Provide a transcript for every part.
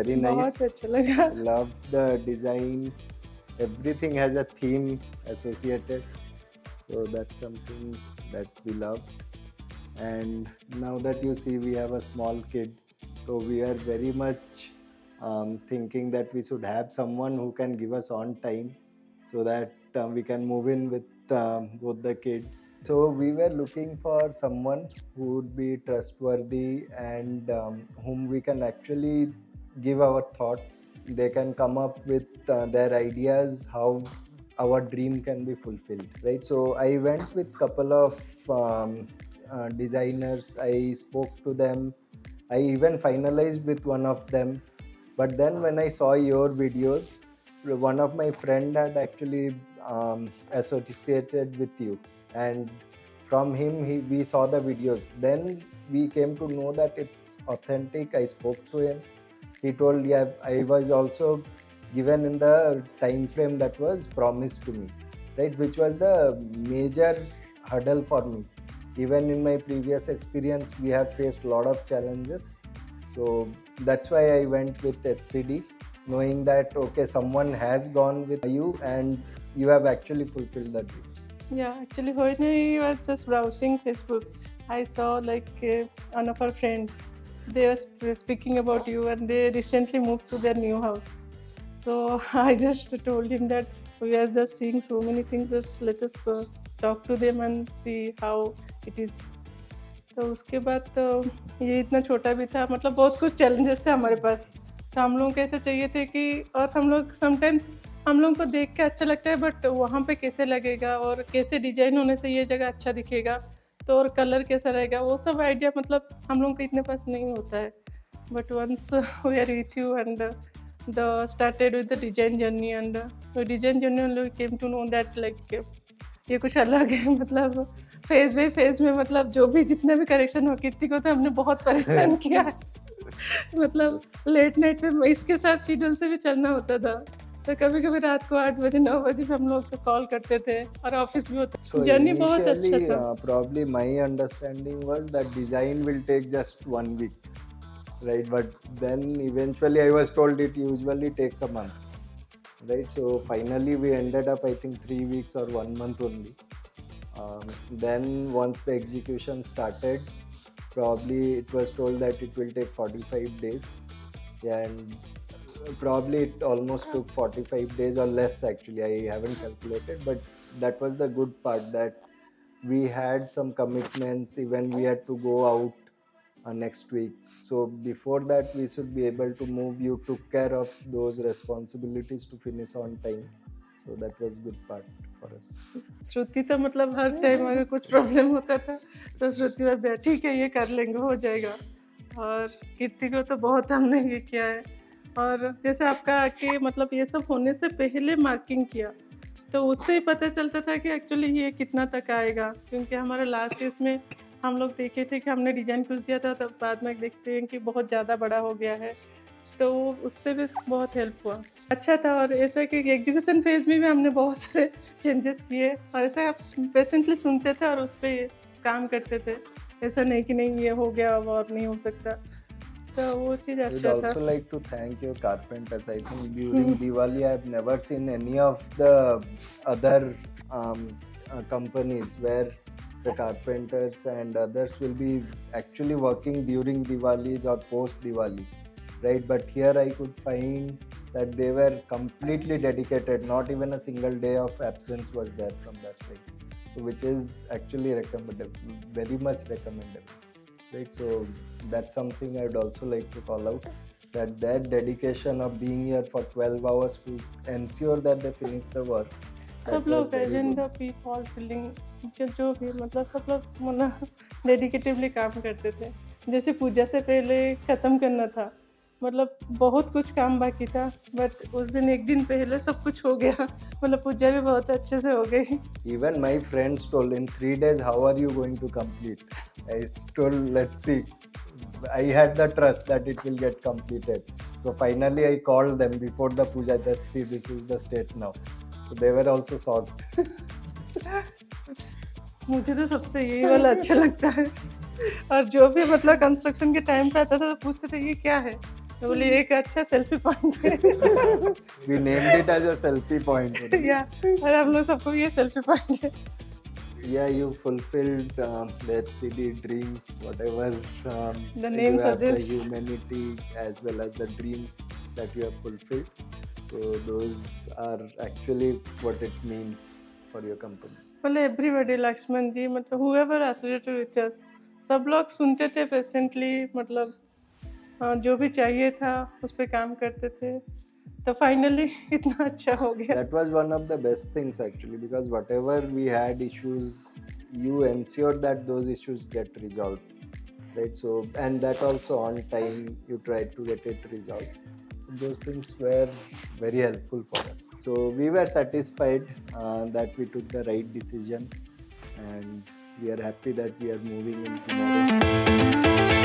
very बहुत nice. अच्छा लगा। Love the design. Everything has a theme associated. So that's something that we love. And now that you see we have a small kid, so we are very much thinking that we should have someone who can give us on time so that we can move in with both the kids. So we were looking for someone who would be trustworthy and whom we can actually give our thoughts. They can come up with their ideas how our dream can be fulfilled, right? So I went with couple of designers. I spoke to them. I even finalized with one of them. But then when I saw your videos, one of my friend had actually associated with you, and from him we saw the videos. Then we came to know that it's authentic. I spoke to him. He told, yeah, I was also given in the time frame that was promised to me, right? Which was the major hurdle for me. Even in my previous experience, we have faced a lot of challenges. So that's why I went with HCD, knowing that okay, someone has gone with you and you have actually fulfilled the dreams. Yeah, actually, when I was just browsing Facebook, I saw like one of our friend. They were speaking about you, and they recently moved to their new house. So I just told him that we are just seeing so many things. Just let us talk to them and see how it is. तो उसके बाद तो ये इतना छोटा भी था, मतलब बहुत कुछ चैलेंजेस थे हमारे पास। तो हम लोगों को ऐसे चाहिए थे कि, और हम लोग समटाइम्स हम लोगों को देख के अच्छा लगता है, बट वहाँ पे कैसे लगेगा और कैसे डिजाइन होने से ये जगह अच्छा दिखेगा, तो और कलर कैसा रहेगा, वो सब आइडिया मतलब हम लोगों को इतने पास नहीं होता है। But once we are with you and the started with the design journey, and design journey only came to know that like ये कुछ अलग है। मतलब फेज बाई फेज में, मतलब जो भी जितने भी करेक्शन हो, कीर्ति को तो हमने बहुत परेशान किया है। मतलब लेट नाइट पे इसके साथ शेड्यूल से भी चलना होता था, तो कभी कभी रात को 8 बजे 9 बजे पे हम लोग को कॉल करते थे, और ऑफिस भी होता। So जर्नी बहुत अच्छा initially, था। probably my understanding was that design will take just 1 week, right? But then eventually I was told it usually takes a month, right? So finally we ended up, I think, 3 weeks or 1 month only. Then once the execution started, probably it was told that it will take 45 days, and probably it almost took 45 days or less. Actually, I haven't calculated, but that was the good part, that we had some commitments. Even we had to go out next week, so before that we should be able to move. You took care of those responsibilities to finish on time, so that was good part for us. श्रुति तो मतलब हर time अगर कुछ problem होता था तो श्रुति बस दे, ठीक है ये कर लेंगे, हो जाएगा। और कीर्ति को तो बहुत हमने ये किया है। और जैसे आपका कि मतलब ये सब होने से पहले मार्किंग किया, तो उससे ही पता चलता था कि एक्चुअली ये कितना तक आएगा, क्योंकि हमारा लास्ट इसमें हम लोग देखे थे कि हमने डिजाइन कुछ दिया था, तब बाद में देखते हैं कि बहुत ज़्यादा बड़ा हो गया है, तो उससे भी बहुत हेल्प हुआ। अच्छा था। और ऐसा कि एग्जीक्यूशन फेज में भी हमने बहुत सारे चेंजेस किए, और ऐसा आप पेशेंटली सुनते थे और उस पर काम करते थे। ऐसा नहीं कि नहीं ये हो गया अब और नहीं हो सकता, तो वो चीज़ I would अच्छा था। also like to thank your carpenters. I think during Diwali, I've never seen any of the other companies where the carpenters and others will be actually working during Diwalis or post Diwali, right? But here I could find that they were completely dedicated. Not even a single day of absence was there from their side, so which is actually recommendable, very much recommendable, right? So that's something I'd also like to call out, that their dedication of being here for 12 hours to ensure that they finish the work, that सब was लोग very even the good. P fall ceiling, जो भी मतलब सब लोग मतलब डेडिकेटिवली काम करते थे। जैसे पूजा से पहले ख़त्म करना था, मतलब बहुत कुछ काम बाकी था, बट उस दिन एक दिन पहले सब कुछ हो गया। मतलब पूजा भी बहुत अच्छे से हो गई। Even my friends told, in 3 days, how are you going to complete? I told, let's see. I had the trust that it will get completed. So finally, I called them before the puja that, see, this is the state now. So they were also shocked. मुझे तो सबसे यही वाला अच्छा लगता है। और जो भी मतलब कंस्ट्रक्शन के टाइम पे आता था तो पूछते थे ये क्या है, तो बोली एक अच्छा सेल्फी पॉइंट है We named it as a selfie point. या और हम लोग सबको ये सेल्फी पॉइंट है Yeah, you fulfilled the HCD dreams, whatever The name you have, the suggests. humanity as well as the dreams that you have fulfilled. So those are actually what it means for your company. बोले everybody Lakshman जी मतलब whoever associated with us सब लोग सुनते थे patiently मतलब जो भी चाहिए था उस पर काम करते थे तो फाइनली इतना अच्छा हो गया That was one of the best things actually, because whatever we had issues, you ensured that those issues get resolved, right? So, and that also on time you tried to get it resolved. Those things were very helpful for us. So we were satisfied that we took the right decision, and we are happy that we are moving in tomorrow.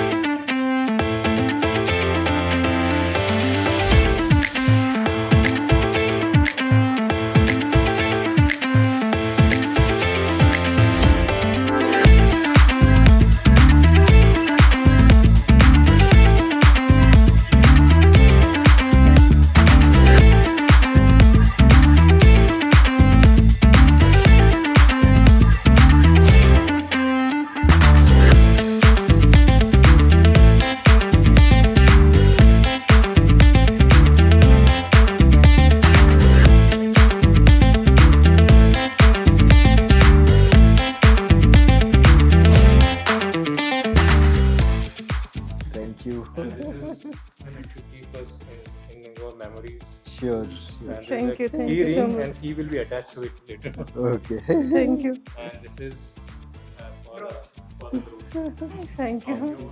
Thank you. And this is meant to keep us in your memories. Sure. And Thank there's a you key so ring much. and key will be attached to it later. Okay. Thank you And this is for the group. Thank you You